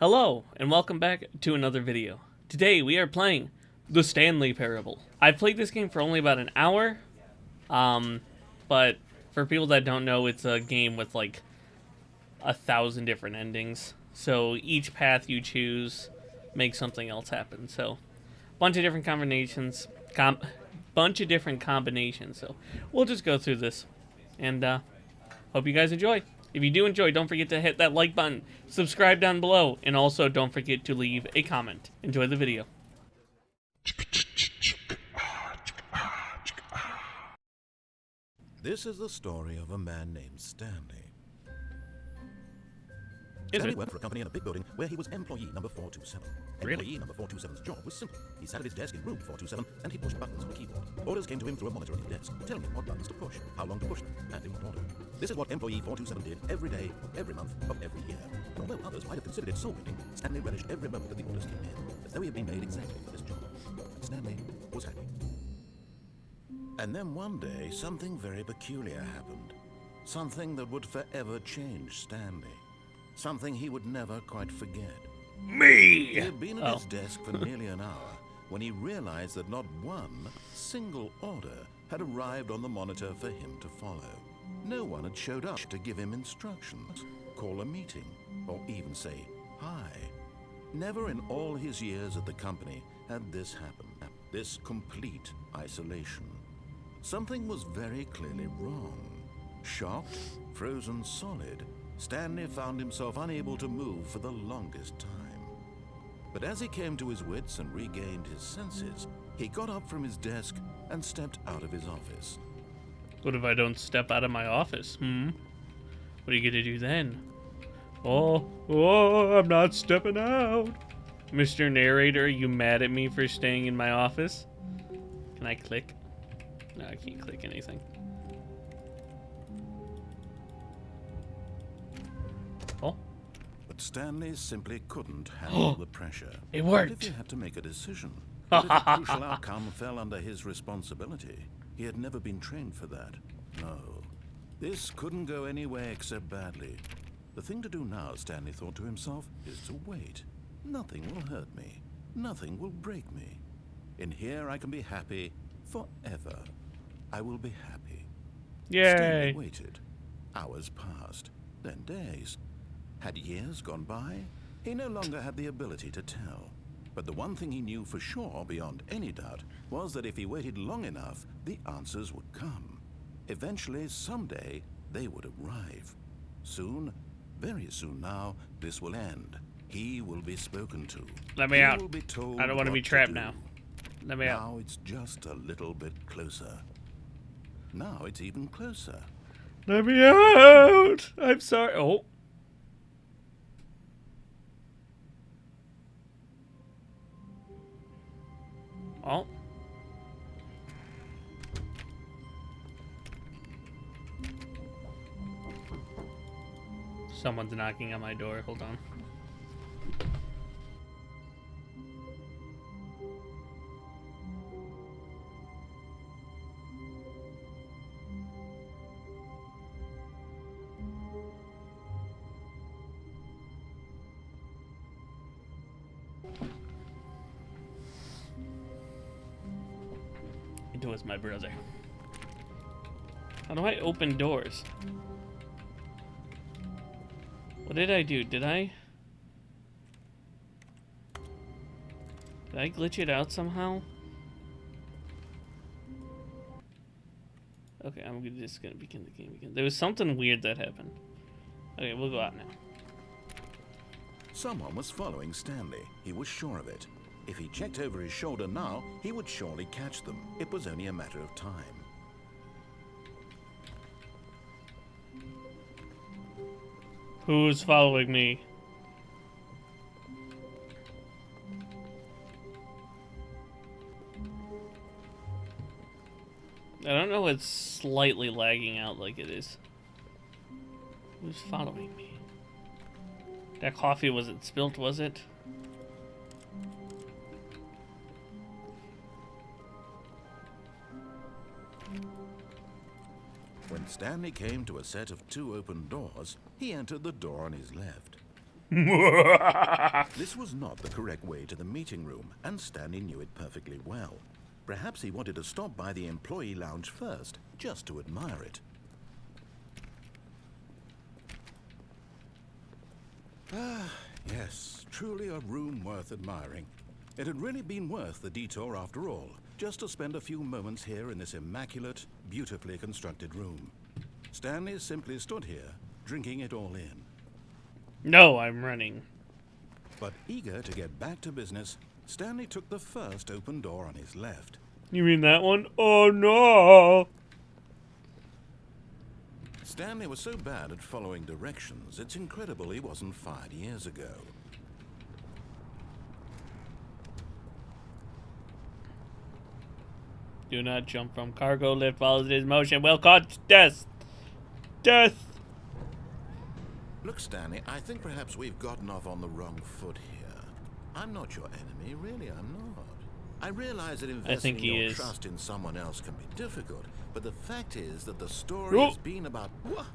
Hello, and welcome back to another video. Today we are playing the Stanley Parable. I've played this game for only about an hour, but for people that don't know, it's a game with like 1,000 different endings. So each path you choose makes something else happen. So bunch of different combinations, So we'll just go through this, and hope you guys enjoy. If you do enjoy, don't forget to hit that like button, subscribe down below, and also don't forget to leave a comment. Enjoy the video. This is the story of a man named Stanley. Is Stanley it? worked for a company in a big building where he was employee number 427. Really? Employee number 427's job was simple. He sat at his desk in room 427 and he pushed buttons on a keyboard. Orders came to him through a monitor on his desk, telling him what buttons to push, how long to push them, and in what order. This is what employee 427 did every day, every month, of every year. And although others might have considered it soul-winning, Stanley relished every moment that the orders came in, as though he had been made exactly for this job. And Stanley was happy. And then one day, something very peculiar happened. Something that would forever change Stanley. Something he would never quite forget. Me! He had been at his desk for nearly an hour when he realized that not one single order had arrived on the monitor for him to follow. No one had showed up to give him instructions, call a meeting, or even say hi. Never in all his years at the company had this happen. This complete isolation. Something was very clearly wrong. Shocked, frozen solid, Stanley found himself unable to move for the longest time. But as he came to his wits and regained his senses, he got up from his desk and stepped out of his office. What if I don't step out of my office? What are you gonna do then? Oh, I'm not stepping out. Mr. Narrator, are you mad at me for staying in my office? Can I click? No, I can't click anything. Oh. But Stanley simply couldn't handle the pressure. It What worked. if he had to make a decision? What if a crucial outcome fell under his responsibility? He had never been trained for that. No. This couldn't go any way except badly. The thing to do now, Stanley thought to himself, is to wait. Nothing will hurt me. Nothing will break me. In here I can be happy forever. I will be happy. Stanley Yay. waited. Hours passed, then days. Had years gone by? He no longer had the ability to tell. But the one thing he knew for sure, beyond any doubt, was that if he waited long enough, the answers would come. Eventually, someday, they would arrive. Soon, very soon now, this will end. He will be spoken to. Let me He out. will be told I don't want to be what trapped do. now. Let me out. Now it's just a little bit closer. Now it's even closer. Let me out. I'm sorry. Oh. Oh. Someone's knocking on my door. Hold on. It was my brother. How do I open doors? What did I do? Did I glitch it out somehow? Okay, I'm just gonna begin the game again. There was something weird that happened. Okay, we'll go out now. Someone was following Stanley. He was sure of it. If he checked over his shoulder now, he would surely catch them. It was only a matter of time. Who's following me? I don't know, it's slightly lagging out like it is. Who's following me? That coffee wasn't spilt, was it? When Stanley came to a set of two open doors, he entered the door on his left. This was not the correct way to the meeting room, and Stanley knew it perfectly well. Perhaps he wanted to stop by the employee lounge first, just to admire it. Ah, yes, truly a room worth admiring. It had really been worth the detour after all, just to spend a few moments here in this immaculate, beautifully constructed room. Stanley simply stood here, drinking it all in. No, I'm running. But eager to get back to business, Stanley took the first open door on his left. You mean that one? Oh no! Stanley was so bad at following directions, it's incredible he wasn't fired years ago. Do not jump from cargo lift follows this motion. Will cause death. Death. Look, Stanley, I think perhaps we've gotten off on the wrong foot here. I'm not your enemy, really, I'm not. I realize that investing your trust in someone else can be difficult, but the fact is that the story has been about... What?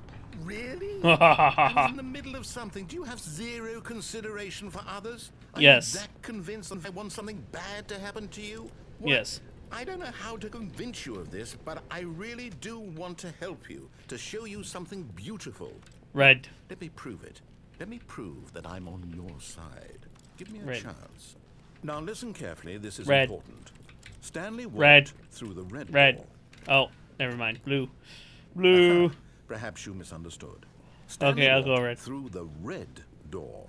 Really? I was in the middle of something. Do you have zero consideration for others? Are you that convinced that I want something bad to happen to you? What? Yes. I don't know how to convince you of this, but I really do want to help you, to show you something beautiful. Red. Let me prove it. Let me prove that I'm on your side. Give me a chance. Now listen carefully, this is important. Stanley walked through the red door. Oh, never mind. Blue. Blue. Perhaps you misunderstood. Stanley I'll go red. Through the red door.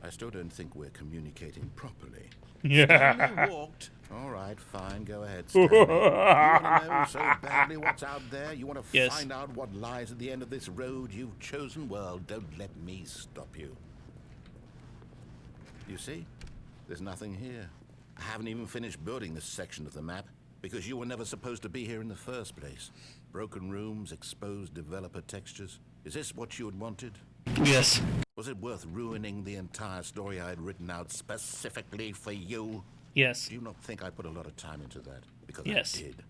I still don't think we're communicating properly. Stanley walked. All right, fine, go ahead, Stanley. You want to know so badly what's out there? You want to find out what lies at the end of this road you've chosen? Well, don't let me stop you. You see? There's nothing here. I haven't even finished building this section of the map, because you were never supposed to be here in the first place. Broken rooms, exposed developer textures. Is this what you had wanted? Yes. Was it worth ruining the entire story I had written out specifically for you? Yes. Do you not think I put a lot of time into that? Because I did.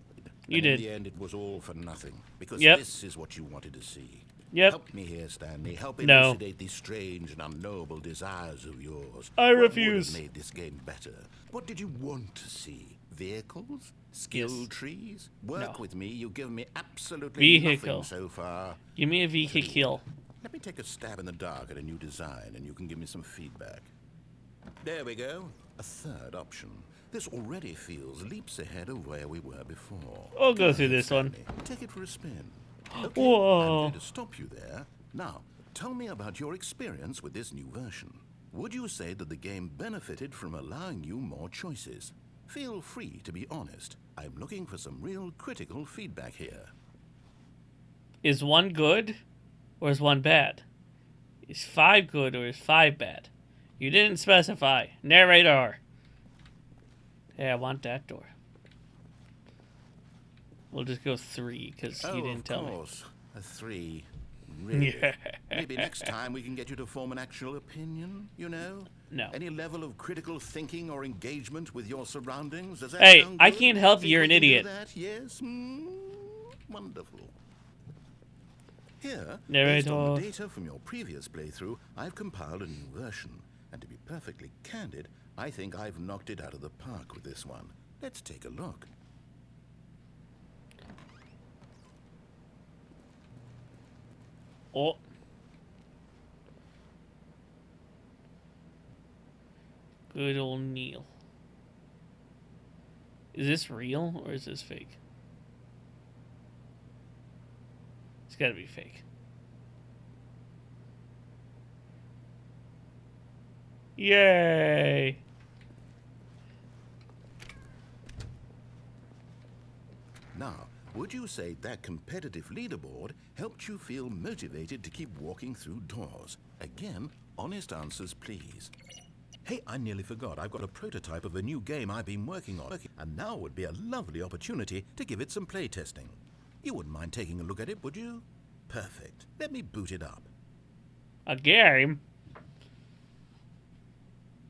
You did. In the end, it was all for nothing. Because this is what you wanted to see. Help me here, Stanley. Help elucidate these strange and unknowable desires of yours. I refuse. What would have made this game better? What did you want to see? Vehicles? Skill trees? Work with me. You've given me absolutely nothing so far. Give me a vehicle. Let me take a stab in the dark at a new design, and you can give me some feedback. There we go. A third option. This already feels leaps ahead of where we were before. I'll go through this one. Take it for a spin. Okay, whoa. I'm going to stop you there. Now, tell me about your experience with this new version. Would you say that the game benefited from allowing you more choices? Feel free to be honest. I'm looking for some real critical feedback here. Is 1 good or is 1 bad? Is 5 good or is 5 bad? You didn't specify. Narrator. Yeah, I want that door. We'll just go 3 because you didn't tell me. Of course, a 3. Really? Maybe next time we can get you to form an actual opinion, you know? No. Any level of critical thinking or engagement with your surroundings? Does that sound good? I can't help you. You're an idiot. Yes? Wonderful. Here, Narrator. based on the data from your previous playthrough, I've compiled a new version. And to be perfectly candid, I think I've knocked it out of the park with this one. Let's take a look. Oh. Good old Neil. Is this real or is this fake? It's gotta be fake. Yay! Now, would you say that competitive leaderboard helped you feel motivated to keep walking through doors? Again, honest answers, please. Hey, I nearly forgot. I've got a prototype of a new game I've been working on, and now would be a lovely opportunity to give it some playtesting. You wouldn't mind taking a look at it, would you? Perfect. Let me boot it up. A game?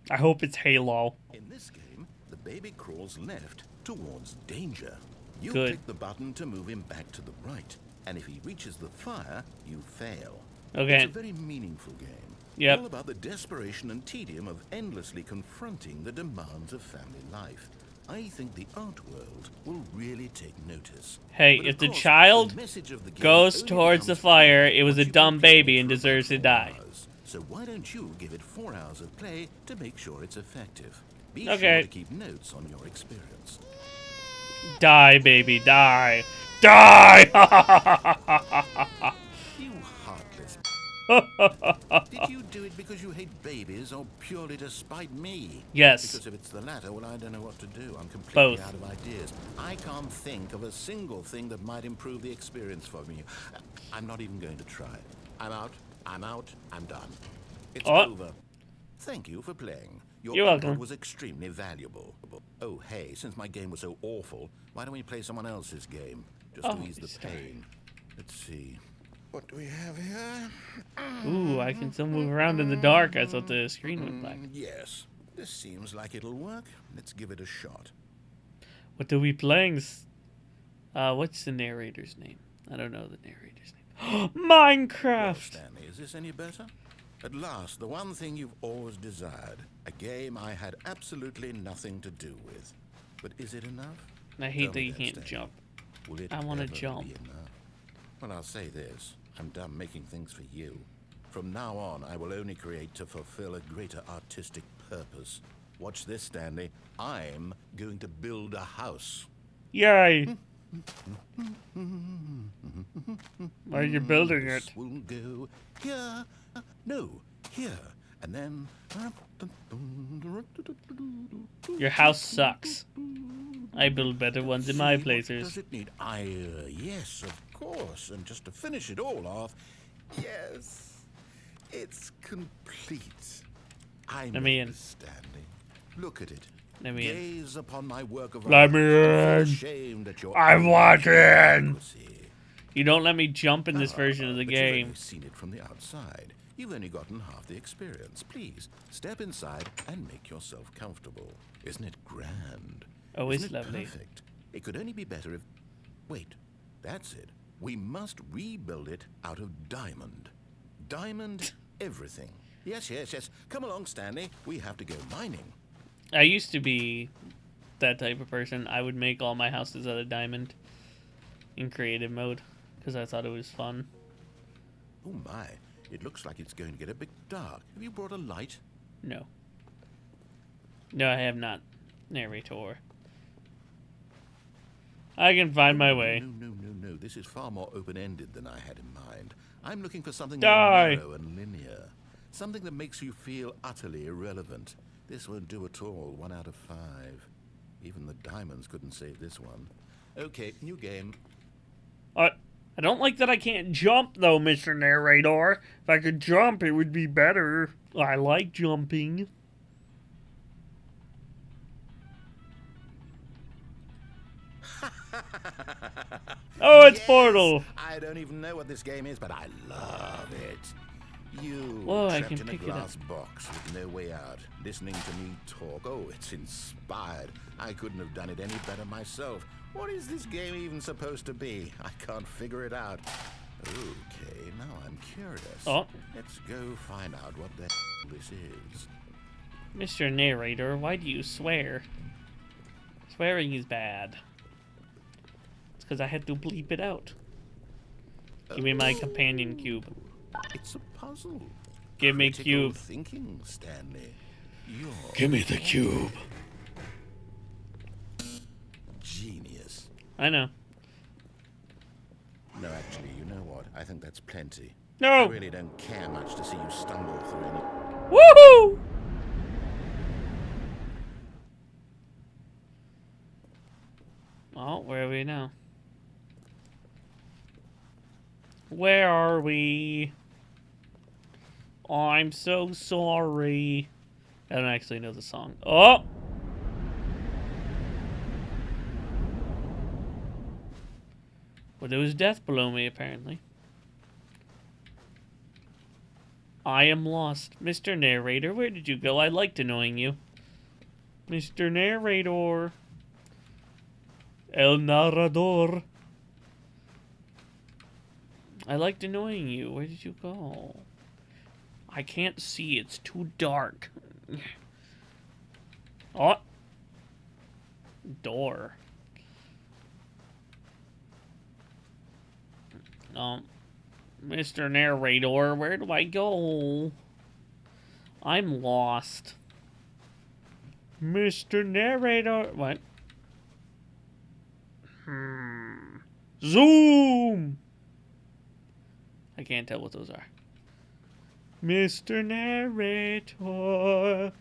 I hope it's Halo. In this game, the baby crawls left towards danger. You Good. click the button to move him back to the right, and if he reaches the fire, you fail. Okay. It's a very meaningful game. Yep. All about the desperation and tedium of endlessly confronting the demands of family life. I think the art world will really take notice. Hey, But if of the course, child the message of the game goes only towards the becomes fire, clear it was once a you've been dumb playing baby it and for about deserves to 4 die. hours. So why don't you give it 4 hours of play to make sure it's effective? Be sure Okay. to keep notes on your experience. Die, baby, die. Die! You heartless. Did you do it because you hate babies or purely to spite me? Yes. Because if it's the latter, well, I don't know what to do. I'm completely Both. out of ideas. I can't think of a single thing that might improve the experience for me. I'm not even going to try. I'm out. I'm out. I'm done. It's Oh. over. Thank you for playing. Your You're input welcome. was extremely valuable. Oh, hey, since my game was so awful, why don't we play someone else's game? Just to ease the pain. Let's see. What do we have here? Ooh, I can still move around in the dark. I thought the screen went black. Yes, this seems like it'll work. Let's give it a shot. What are we playing? What's the narrator's name? I don't know the narrator's name. Minecraft! Well, Stanley, is this any better? At last, the one thing you've always desired. A game I had absolutely nothing to do with. But is it enough? I hate Tell that me you that, can't Stanley. jump. Will it I want to ever jump. be enough? Well, I'll say this. I'm done making things for you. From now on, I will only create to fulfill a greater artistic purpose. Watch this, Stanley. I'm going to build a house. Yay! Are you building it? This will go here. No, here. And then... Your house sucks. I build better ones in my What places. does it need? Yes, of course. And just to finish it all off, yes, it's complete. I Let me made in. this, Stanley. Look at it. Let me in. Gaze upon my work of Let art. me Feel in. ashamed at your I'm own watching. inadequacy. You don't let me jump in this version of the But you've game. only seen it from the outside. You've only gotten half the experience. Please, step inside and make yourself comfortable. Isn't it grand? Oh, it's Isn't it lovely. perfect? It could only be better if... Wait, that's it. We must rebuild it out of diamond. Diamond everything. Yes, yes, yes. Come along, Stanley. We have to go mining. I used to be that type of person. I would make all my houses out of diamond in creative mode because I thought it was fun. Oh my, it looks like it's going to get a bit dark. Have you brought a light? No. No, I have not. Narrator. I can find my way. No. This is far more open-ended than I had in mind. I'm looking for something Die. more narrow and linear. Something that makes you feel utterly irrelevant. This won't do at all. 1 out of 5. Even the diamonds couldn't save this one. Okay, new game. I don't like that I can't jump, though, Mr. Narrator. If I could jump, it would be better. I like jumping. Oh, it's Yes! Portal. I don't even know what this game is, but I love it. You Whoa, I trapped can in a pick it up. glass box with no way out, listening to me talk. Oh, it's inspired. I couldn't have done it any better myself. What is this game even supposed to be? I can't figure it out. Okay, now I'm curious. Oh. Let's go find out what the hell this is. Mr. Narrator, why do you swear? Swearing is bad. It's because I had to bleep it out. Give me my companion cube. It's a puzzle. Give me Critical cube. thinking, Stanley. You're Give me the cube. genius. I know. No, actually, you know what? I think that's plenty. I No! really don't care much to see you stumble through any... Woohoo! Oh, where are we now? Where are we? Oh, I'm so sorry. I don't actually know the song. Oh! Well, there was death below me, apparently. I am lost. Mr. Narrator, where did you go? I liked annoying you. Mr. Narrator. El Narrador. I liked annoying you. Where did you go? I can't see. It's too dark. Oh. Door. Mr. Narrator, where do I go? I'm lost. Mr. Narrator. What? Zoom! I can't tell what those are. Mr. Narrator,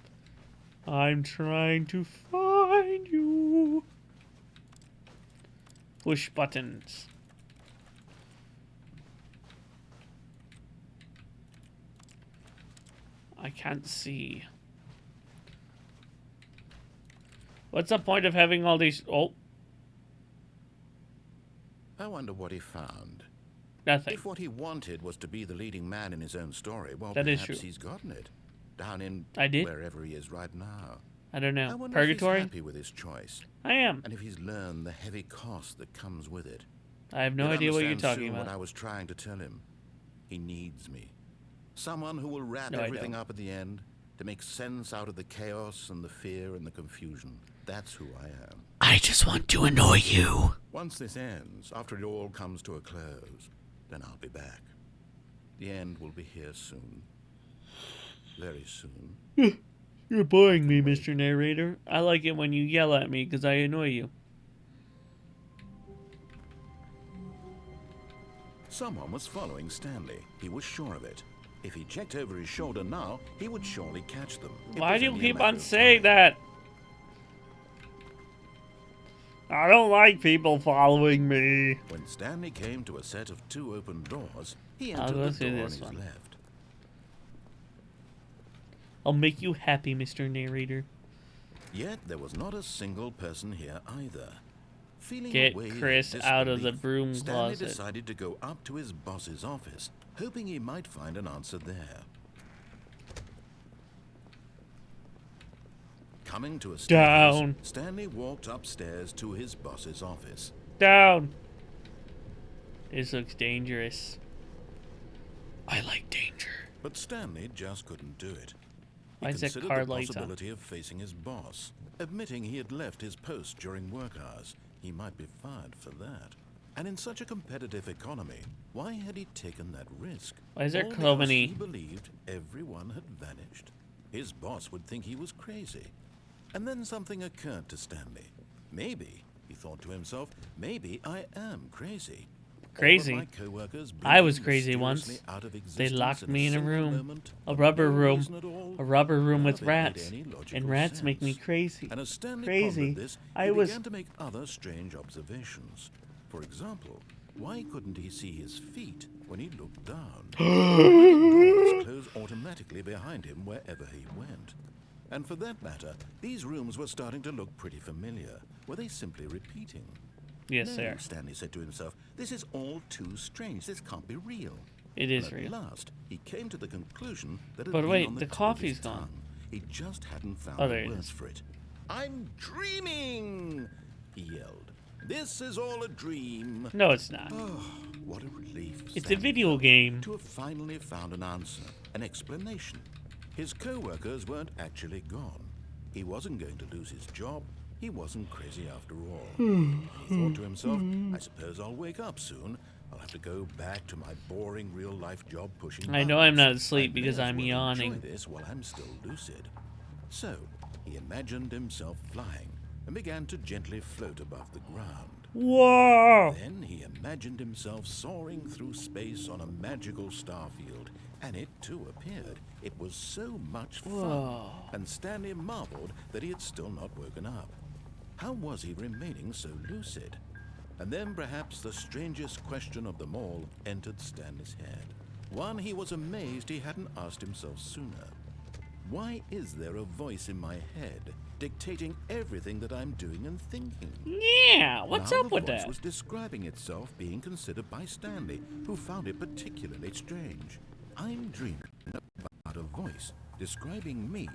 I'm trying to find you. Push buttons. I can't see. What's the point of having all these... Oh. I wonder what he found. Nothing. If what he wanted was to be the leading man in his own story, well, that is perhaps true. he's gotten it. Down in wherever he is right now. I don't know. I wonder Purgatory? if he's happy with his choice. I am. And if he's learned the heavy cost that comes with it. I have no idea what you're talking about. What I was trying to tell him. He needs me. Someone who will wrap No, everything up at the end to make sense out of the chaos and the fear and the confusion. That's who I am. I just want to annoy you. Once this ends, after it all comes to a close, then I'll be back. The end will be here soon. Very soon. You're boring me, Mr. Narrator. I like it when you yell at me because I annoy you. Someone was following Stanley. He was sure of it. If he checked over his shoulder now, he would surely catch them. Why do you keep on saying that? I don't like people following me. When Stanley came to a set of 2 open doors, he I'll entered go the through door on this his one. left. I'll make you happy, Mr. Narrator. Yet there was not a single person here either. Feeling Get away Chris in out of the disbelief, broom Stanley closet. decided to go up to his boss's office, hoping he might find an answer there. Coming to a staircase, Down. Stanley walked upstairs to his boss's office. Down. This looks dangerous. I like danger. But Stanley just couldn't do it. He Why is that considered car the lights on? possibility of facing his boss, admitting he had left his post during work hours. He might be fired for that. And in such a competitive economy, why had he taken that risk? Why is there All so because many? He believed everyone had vanished. His boss would think he was crazy. And then something occurred to Stanley. Maybe, he thought to himself, maybe I am crazy. Crazy? All of my coworkers I was blinking crazy once. mysteriously out of They existence locked me in a single room. moment, A for rubber no room. reason at all. A rubber room None with of it made rats. any And logical rats make me sense. crazy. And as Stanley Crazy. pondered this, I he was... began to make other strange observations. For example, why couldn't he see his feet when he looked down? Why did doors close automatically behind him wherever he went? And for that matter, these rooms were starting to look pretty familiar. Were they simply repeating? Yes, No, sir. Stanley said to himself, this is all too strange. This can't be real. It is At real. last, he came to the conclusion that it But had been wait, on the the tip of coffee's his gone. tongue. He just hadn't found Oh, there the it words is. for it. I'm dreaming, he yelled. This is all a dream. No, it's not. Oh, what a relief. It's a Stanley video felt game. to have finally found an answer, an explanation. His co-workers weren't actually gone. He wasn't going to lose his job. He wasn't crazy after all. He thought to himself, I suppose I'll wake up soon. I'll have to go back to my boring real-life job pushing I know I'm not buttons. asleep I may because as I'm well yawning. enjoy this while I'm still lucid. So, he imagined himself flying and began to gently float above the ground. Whoa! Then he imagined himself soaring through space on a magical starfield, and it too appeared. It was so much fun, Whoa. and Stanley marveled that he had still not woken up. How was he remaining so lucid? And then perhaps the strangest question of them all entered Stanley's head. One he was amazed he hadn't asked himself sooner. Why is there a voice in my head dictating everything that I'm doing and thinking? Yeah, what's Now up with the voice that? was describing itself being considered by Stanley, who found it particularly strange. I'm dreaming about a voice describing me,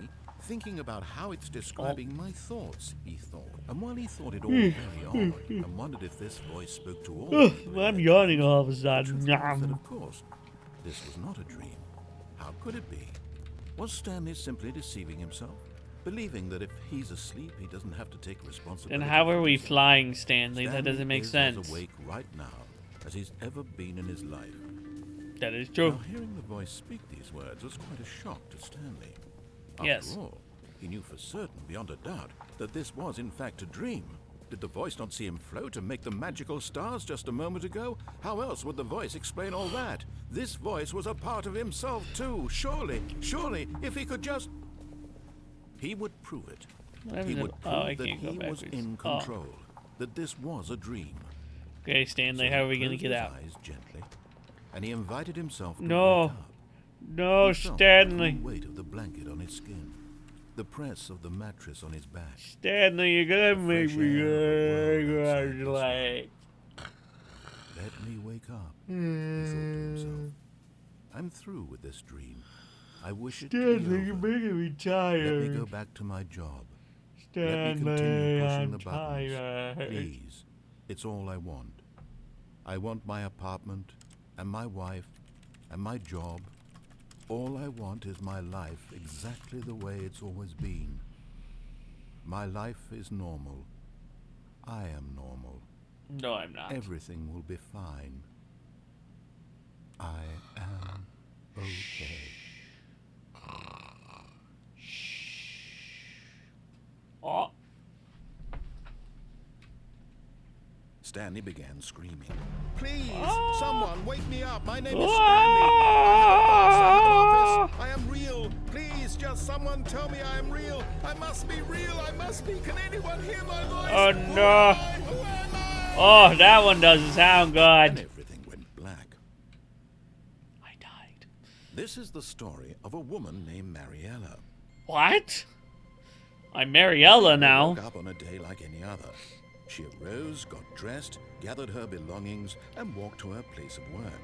thinking about how it's describing my thoughts, he thought. And while he thought it all very odd, and wondered if this voice spoke to all people, I'm yawning all of a the sudden. truth was that, of course, this was not a dream. How Could it be? Was Stanley simply deceiving himself? Believing that if he's asleep, he doesn't have to take responsibility. And how are we himself? flying, Stanley? That Stanley doesn't make is sense. as awake right now as he's ever been in his life. That is true. Now, hearing the voice speak these words was quite a shock to Stanley. After Yes. all, he knew for certain, beyond a doubt, that this was in fact a dream. Did the voice not see him float and make the magical stars just a moment ago? How else would the voice explain all that? This voice was a part of himself too. Surely, if he could just... He would prove it. He would prove that he was in control. That this was a dream. Okay, Stanley, So how are he we gonna closed get his out? eyes gently, and he invited himself to No. wake up. No, He felt Stanley. the cool weight of the blanket on his skin, the press of the mattress on his back. Stanley, you're gonna make fresh me air of the world outside this like. Let me wake up, he thought to himself. I'm through with this dream. I wish it to be Stanley, you're over. making me Let tired. me go back to my job. Stanley, Let me continue pushing I'm the buttons. tired. Please, it's all I want. I want my apartment, and my wife, and my job. All I want is my life exactly the way it's always been. My life is normal. I am normal. No, I'm not. Everything will be fine. I am okay. Oh, Stanley began screaming. Please, Ah! someone wake me up. My name is Ah! Stanley. I have a boss. I have an office. I am real. Please, just someone tell me I am real. I must be real. I must be. Can anyone hear my voice? Oh, Who no. am I? Who am I? Oh, that one doesn't sound And good. everything went black. I died. This is the story of a woman named Mariella. What? I'm Mariella now. Woke up on a day like any other. She arose, got dressed, gathered her belongings, and walked to her place of work.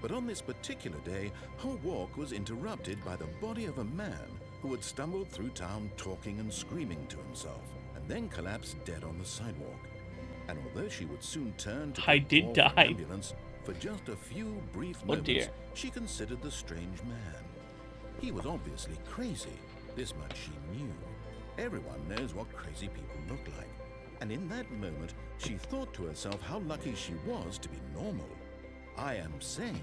But on this particular day, her walk was interrupted by the body of a man who had stumbled through town talking and screaming to himself, and then collapsed dead on the sidewalk. And although she would soon turn to I the did call for an die. ambulance, for just a few brief Oh, moments, dear. she considered the strange man. He was obviously crazy. This much she knew. Everyone knows what crazy people look like. And in that moment, she thought to herself how lucky she was to be normal. I am sane.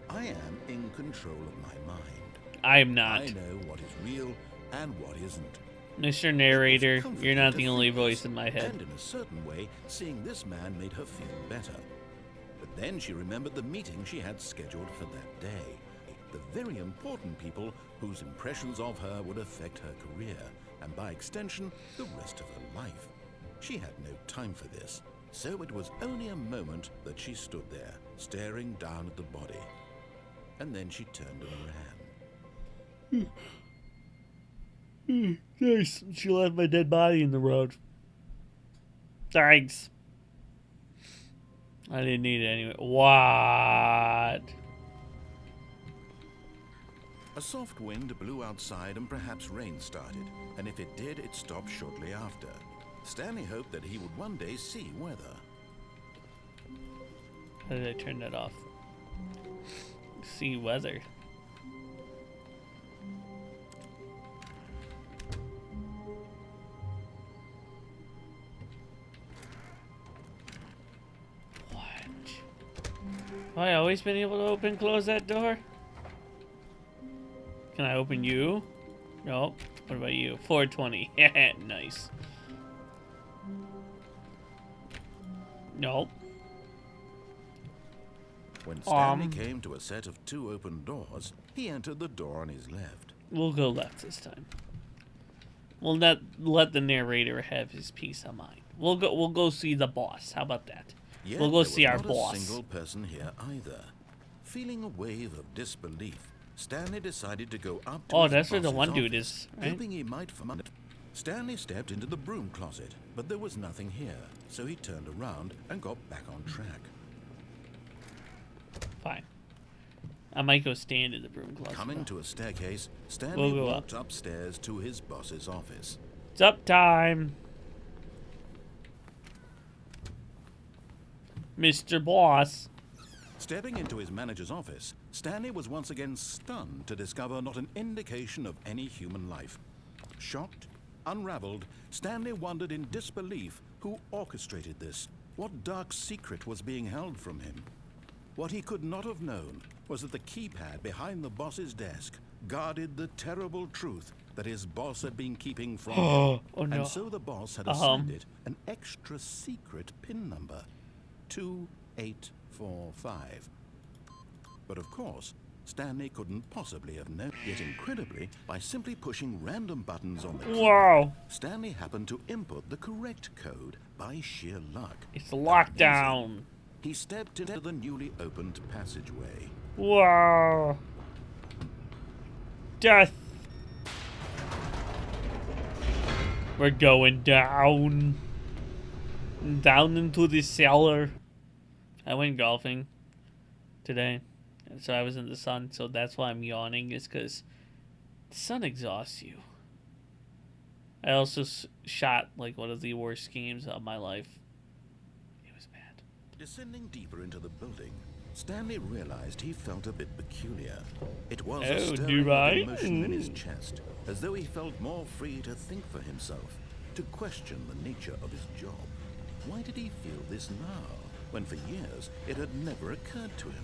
I am in control of my mind. I'm not. I know what is real and what isn't. Mr. Narrator, It was comforting you're not to the only think this, voice in my head. And in a certain way, seeing this man made her feel better. But then she remembered the meeting she had scheduled for that day. The very important people whose impressions of her would affect her career, and by extension, the rest of her life. She had no time for this, so it was only a moment that she stood there, staring down at the body. And then she turned and ran. Nice. She left my dead body in the road. Thanks. I didn't need it anyway. What? A soft wind blew outside and perhaps rain started, and if it did, it stopped shortly after. Stanley hoped that he would one day see weather. How did I turn that off? See weather. What? Have I always been able to open and close that door? Can I open you? Nope. What about you? 420. Nice. Nope. When Stanley came to a set of two open doors, he entered the door on his left. We'll go left this time. We'll not let the narrator have his peace of mind. We'll go see the boss. How about that? Yet We'll go there see was our not boss. a single person here either. Feeling a wave of disbelief, Stanley decided to go up to Oh, his that's where the boss's one dude office, is, right? hoping he might find it. Stanley stepped into the broom closet, but there was nothing here, so he turned around and got back on track. Fine. I might go stand in the broom closet. Coming to a staircase, Stanley We'll go walked upstairs to his boss's office. It's up time. Mr. Boss. Stepping into his manager's office, Stanley was once again stunned to discover not an indication of any human life. Shocked, unraveled, Stanley wondered in disbelief who orchestrated this. What dark secret was being held from him? What he could not have known was that the keypad behind the boss's desk guarded the terrible truth that his boss had been keeping from him. Oh no. And so the boss had assigned it an extra secret PIN number, 2845. But of course, Stanley couldn't possibly have known. Yet incredibly, by simply pushing random buttons on the keypad, Stanley happened to input the correct code by sheer luck. It's lockdown. He stepped into the newly opened passageway. Wow. Death. We're going down. Down into the cellar. I went golfing today. And so I was in the sun, so that's why I'm yawning, is because the sun exhausts you. I also shot like one of the worst games of my life. It was bad. Descending deeper into the building, Stanley realized he felt a bit peculiar. It was Oh, a stirring do of I? emotion in his chest, as though he felt more free to think for himself, to question the nature of his job. Why did he feel this now, when for years it had never occurred to him?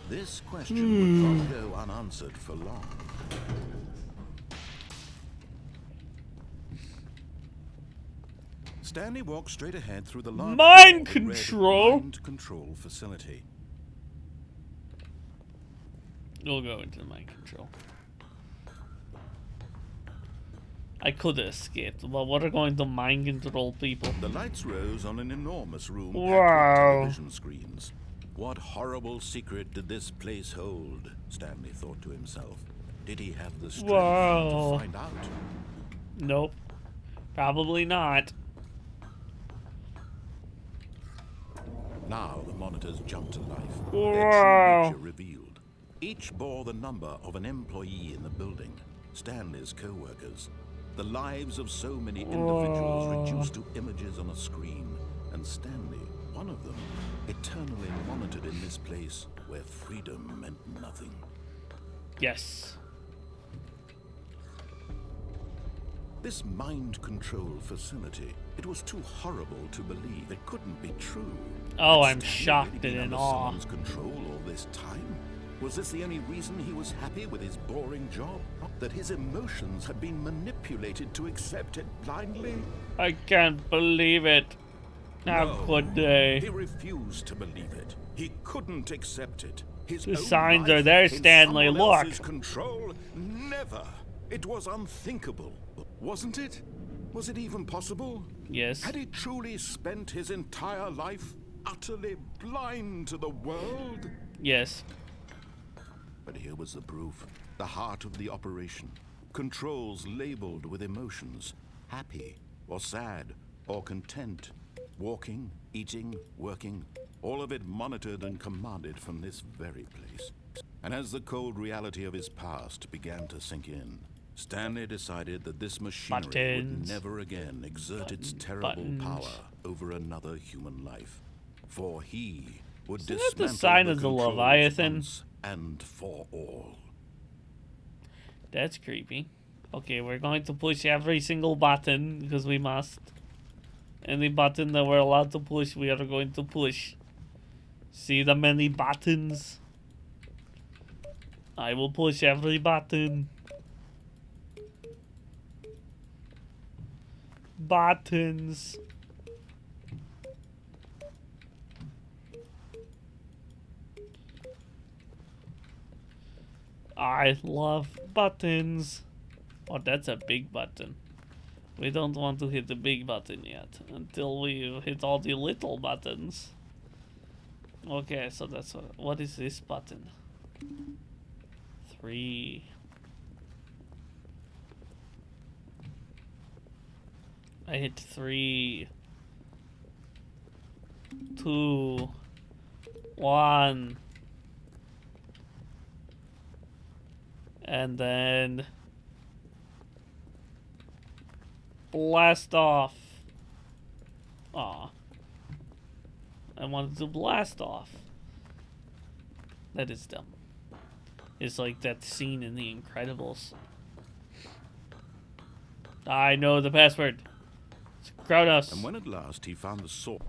This question would not go unanswered for long. Stanley walked straight ahead through the large Mind door that read control. Mind control facility. We'll go into the mind control. I could have escaped, but we're going to mind control people. The lights rose on an enormous room Wow. packed with television screens. What horrible secret did this place hold? Stanley thought to himself. Did he have the strength Wow. to find out? Nope. Probably not. Now the monitors jumped to life. Wow. Their true nature revealed. Each bore the number of an employee in the building, Stanley's co-workers. The lives of so many individuals Wow. reduced to images on a screen, and Stanley, one of them, eternally monitored in this place where freedom meant nothing. Yes. This mind control facility, it was too horrible to believe. It couldn't be true. Oh, Had I'm Stanley shocked really been and in under awe. someone's control all this time? Was this the only reason he was happy with his boring job? That his emotions had been manipulated to accept it blindly? I can't believe it. How No. could they? He refused to believe it. He couldn't accept it. His The own signs life are there, in Stanley, someone look. else's control? Never. It was unthinkable, wasn't it? Was it even possible? Yes. Had he truly spent his entire life utterly blind to the world? Yes. But here was the proof. The heart of the operation. Controls labeled with emotions. Happy, or sad, or content. Walking, eating, working. All of it monitored and commanded from this very place. And as the cold reality of his past began to sink in, Stanley decided that this machinery Buttons. would never again exert its terrible Buttons. power over another human life. For he would Isn't that the dismantle sign the of the controls Leviathan? once and for all. That's creepy. Okay, we're going to push every single button because we must. Any button that we're allowed to push, we are going to push. See the many buttons? I will push every button. Buttons. I love buttons. Oh, that's a big button. We don't want to hit the big button yet until we hit all the little buttons. Okay, so that's what is this button? 3. I hit 3. 2. 1. And then blast off. Aw. I wanted to blast off. That is dumb. is like that scene in The Incredibles. I know the password. It's Kronos. And when at last he found the source...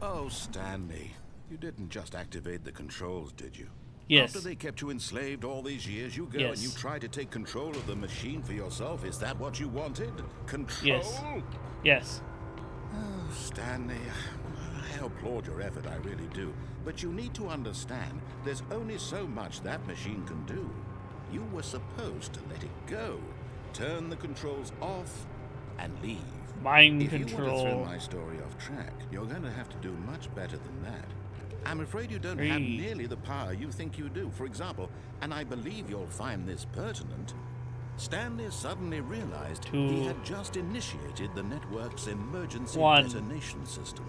Oh, Stanley, you didn't just activate the controls, did you? Yes. After they kept you enslaved all these years, you go and you try to take control of the machine for yourself. Is that what you wanted? Control? Yes. Yes. Oh, Stanley, I applaud your effort, I really do. But you need to understand, there's only so much that machine can do. You were supposed to let it go, turn the controls off, and leave. Mind If you want to throw control. my story off track, you're going to have to do much better than that. I'm afraid you don't have nearly the power you think you do. For example, and I believe you'll find this pertinent, Stanley suddenly realized he had just initiated the network's emergency detonation system.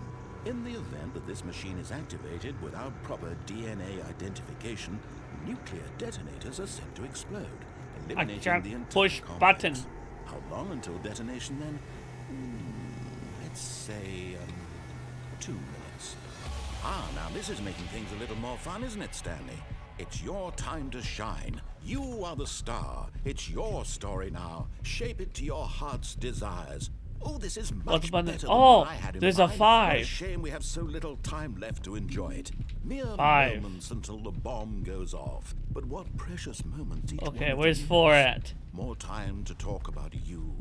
In the event that this machine is activated without proper DNA identification, nuclear detonators are set to explode, eliminating the entire push complex. button. How long until detonation then? Let's say 2 minutes. Ah, now this is making things a little more fun, isn't it, Stanley? It's your time to shine. You are the star. It's your story now. Shape it to your heart's desires. Oh, this is much better than what I had in there's mind. a 5. What a shame we have so little time left to enjoy it. Mere 5. moments until the bomb goes off. But what precious moments each Okay, one where's is. 4 at? More time to talk about you,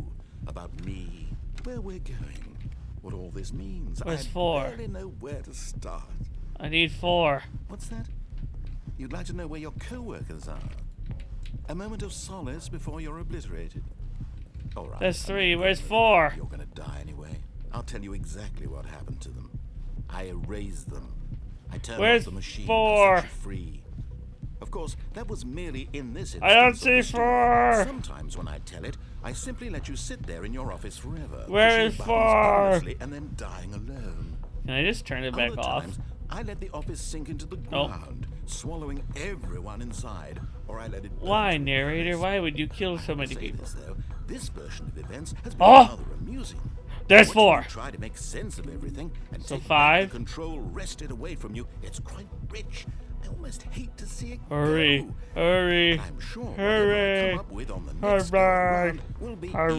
about me, where we're going, what all this means. Where's I 4? barely know where to start. I need 4. What's that? You'd like to know where your co-workers are? A moment of solace before you're obliterated? All right. That's 3. Where's 4? You're gonna die anyway. I'll tell you exactly what happened to them. I erased them. I turned off the machine. 4? I set you free. Of course, that was merely in this instance. I don't see of the story. 4. Sometimes when I tell it, I simply let you sit there in your office forever. Where is pushing buttons 4? pointlessly and then dying alone. Can I just turn it back Other off? times, I let the office sink into the ground, swallowing everyone inside, or I let it burn Why, to a narrator? crisp. Why would you kill so I many say people? this, though, this version of events has been Oh! rather amusing. There's Watching 4. you try to make sense of everything and So take 5. back the control wrested away from you. It's quite rich. I almost hate to see it Hurry, go. hurry, But I'm sure hurry. whatever I come up with on the next go Hurry, around will be even hurry,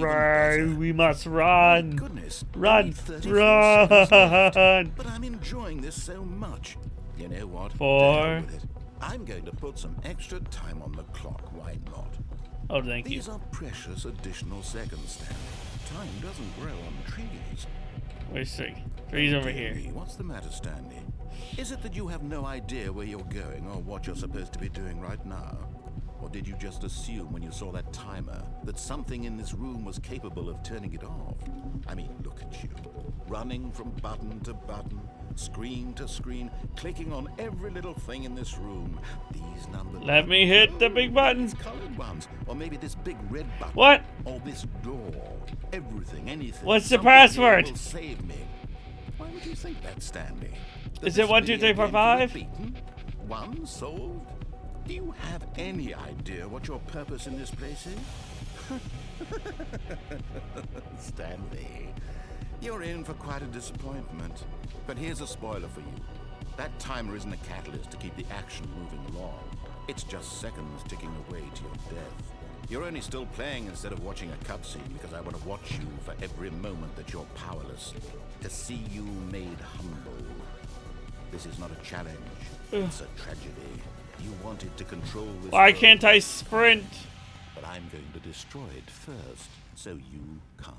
better. we must My run. goodness, Run, only 34 seconds left. run. But I'm enjoying this so much. You know what? 4. To hell with it. I'm going to put some extra time on the clock. Why not? Oh, thank you. These are precious additional seconds, Stanley. Time doesn't grow on trees. Where's 3? 3's over Dear here. me, what's the matter, Stanley? Is it that you have no idea where you're going or what you're supposed to be doing right now? Or did you just assume when you saw that timer that something in this room was capable of turning it off? I mean, look at you. Running from button to button, screen to screen, clicking on every little thing in this room. These numbered Let me hit the big button. These colored ones. Or maybe this big red button. What? Or this door. Everything, anything. What's the Something here password? will save me. Why would you think that, Stanley? That Is it this 1, 2, 3, 4, video game 5? could be beaten? 1 solved? Do you have any idea what your purpose in this place is? Stanley, you're in for quite a disappointment. But here's a spoiler for you. That timer isn't a catalyst to keep the action moving along. It's just seconds ticking away to your death. You're only still playing instead of watching a cutscene because I want to watch you for every moment that you're powerless. To see you made humble. This is not a challenge. It's a tragedy. You wanted to control this Why world, can't I sprint? but I'm going to destroy it first, so you can't.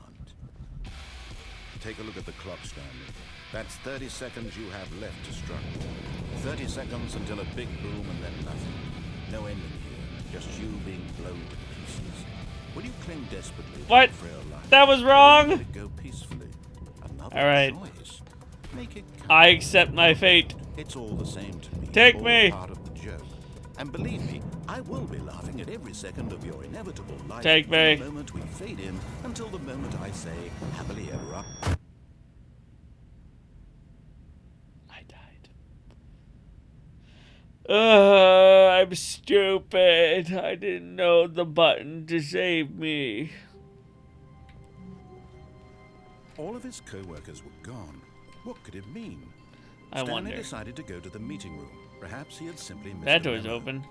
Take a look at the clock, Stanley. That's 30 seconds you have left to struggle. 30 seconds until a big boom and then nothing. No ending here, just you being blown to pieces. Will you cling desperately to What? your frail life? That was Or will you wrong. let it go peacefully? Another All right. choice. Make it count. I accept my fate. It's all the same to me. Take all me. part of the joke. And believe me, I will be laughing at every second of your inevitable life. Take from me. the moment we fade in until the moment I say happily ever after. I died. I'm stupid. I didn't know the button to save me. All of his co-workers were gone. What could it mean? I Stanley wonder. decided to go to the meeting room. Perhaps he had simply missed That a door's memo. open.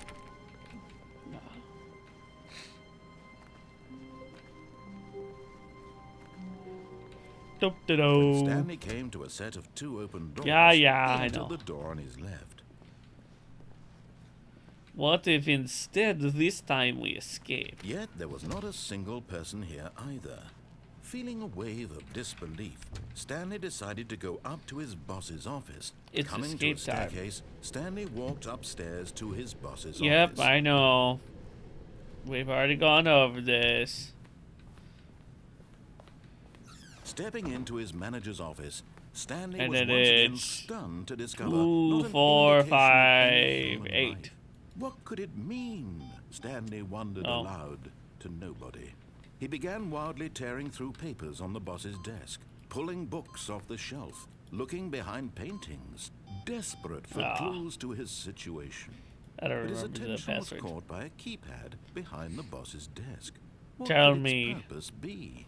When Stanley came to a set of 2 open doors, Yeah, he I entered know. the door on his left. What if instead this time we escape? Yet there was not a single person here either. Feeling a wave of disbelief, Stanley decided to go up to his boss's office. It's Coming to a escape time. staircase, Stanley walked upstairs to his boss's Yep, office. I know. We've already gone over this. Stepping into his manager's office, Stanley And was then once again it's stunned to discover 2, not an 4, indication of any 5, human 8. life. What could it mean? Stanley wondered Oh. aloud to nobody. He began wildly tearing through papers on the boss's desk, pulling books off the shelf, looking behind paintings, desperate for clues to his situation. I don't But his remember the attention was password. caught by a keypad behind the boss's desk. What Tell could me. its purpose be?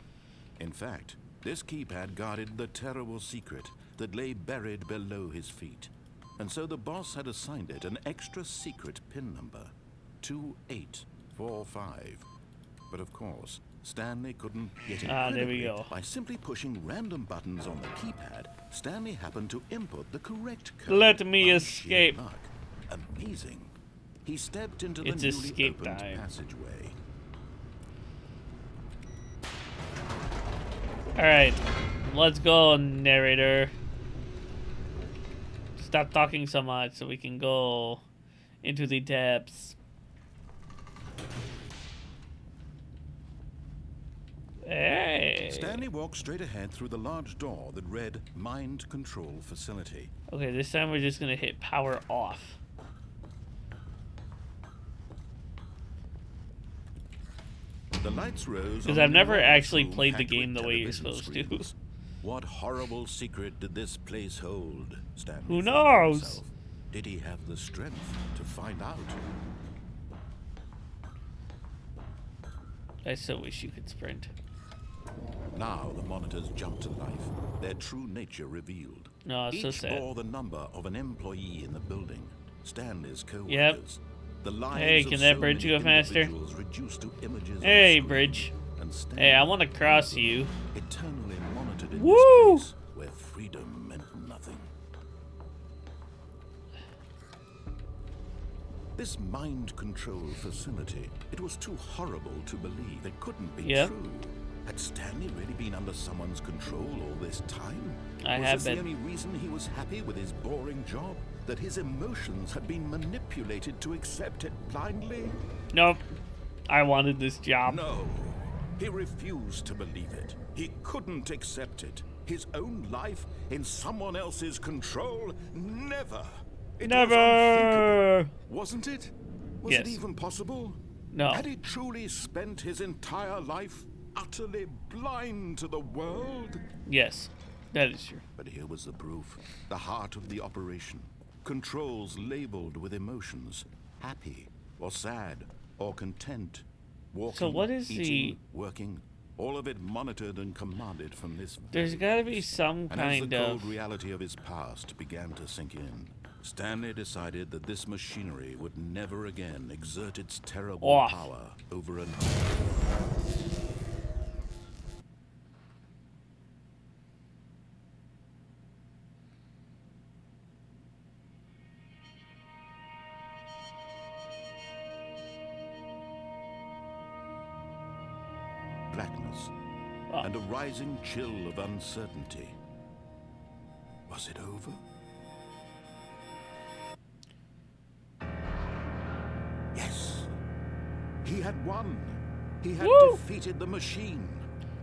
In fact, this keypad guarded the terrible secret that lay buried below his feet. And so the boss had assigned it an extra secret PIN number, 2845. But of course, Stanley couldn't get it. There we go. By simply pushing random buttons on the keypad, Stanley happened to input the correct code. Let me by escape. sheer luck. Amazing. He stepped into It's the newly escape opened time. passageway. Alright, let's go, narrator. Stop talking so much so we can go into the depths. Hey. Stanley walked straight ahead through the large door that read Mind Control Facility. Okay, this time we're just gonna hit power off. The lights rose. Because on I've an never enormous actually room played the packed with game the way you're television supposed to. screens. What horrible secret did this place hold? Stanley Who thought to knows? himself. Did he have the strength to find out? I so wish you could sprint. Now the monitors jumped to life, their true nature revealed. No, it's so Each sad. bore the number of an employee in the building, Stanley's co-workers. The lives Hey, of can that so bridge many go faster? individuals reduced to images on Hey, a screen, bridge. and Stanley Hey, I want to cross you. eternally monitored in Woo! this place where freedom meant nothing. This mind control facility, it was too horrible to believe. It couldn't be Yep. true. Had Stanley really been under someone's control all this time? I was have this been. the only reason he was happy with his boring job? That his emotions had been manipulated to accept it blindly? Nope. I wanted this job. No. He refused to believe it. He couldn't accept it. His own life in someone else's control? Never. It was Never. unthinkable, wasn't it? Was Yes. it even possible? No. Had he truly spent his entire life utterly blind to the world? Yes, that is true. But here was the proof. The heart of the operation. Controls labeled with emotions. Happy, or sad, or content. Walking, So what is eating, working. All of it monitored and commanded from this. There's very got to be place. some And as the kind cold of... reality of his past began to sink in, Stanley decided that this machinery would never again exert its terrible Off. power over an. Blackness and a rising chill of uncertainty. Was it over? Yes. He had won. He had Woo! defeated the machine.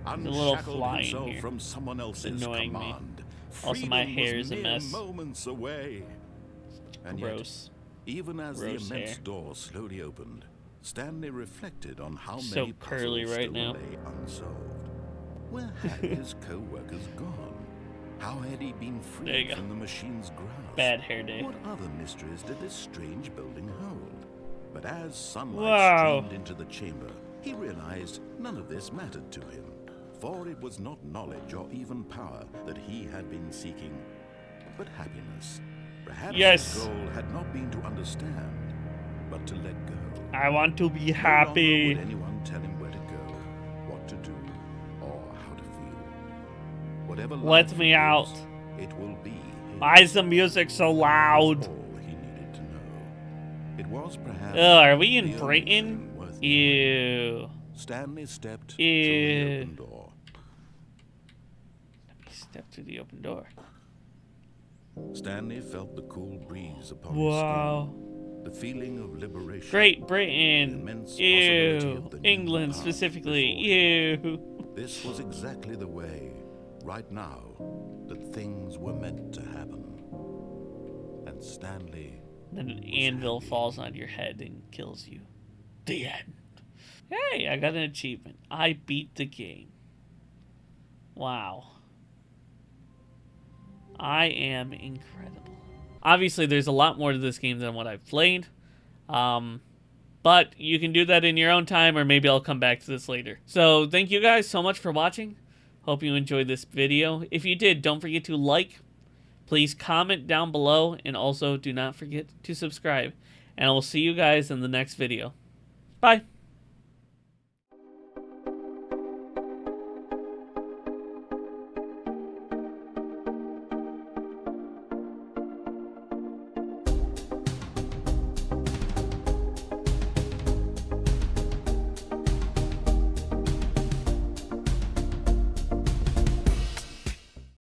a little Unshackled fly in himself here. from someone else's annoying me. command. Also, my Freedom hair was is a mere mess. moments away. And Gross. yet, even as the Gross immense hair. door slowly opened, Stanley reflected on how So many curly puzzles right still now. lay unsolved. Where had his co-workers gone? How had he been There you freed go. from the machine's grasp? Bad hair day. What other mysteries did this strange building hold? But as sunlight Wow. streamed into the chamber, he realized none of this mattered to him. For it was not knowledge or even power that he had been seeking, but happiness. Perhaps Yes. his goal had not been to understand, but to let go. I want to be No longer happy. would anyone tell him where to go, what to do, or how to feel. Whatever Let life me he out. lives, it will be his. Why is the music so loud? All he needed to know. It was perhaps Are we in the only Britain? thing worth knowing. Ew. Stanley stepped through the Ew. open door. Step through the open door. Stanley felt the cool breeze upon Wow. his skin, the feeling of liberation. Great the Britain. immense possibility Ew. of the new England path specifically. before him. Ew. This was exactly the way, right now, that things were meant to happen. And Stanley Then an was anvil happy. falls on your head and kills you. The end. Hey, I got an achievement. I beat the game. Wow. I am incredible. Obviously, there's a lot more to this game than what I've played. But you can do that in your own time, or maybe I'll come back to this later. So thank you guys so much for watching. Hope you enjoyed this video. If you did, don't forget to like. Please comment down below, and also do not forget to subscribe. And I will see you guys in the next video. Bye.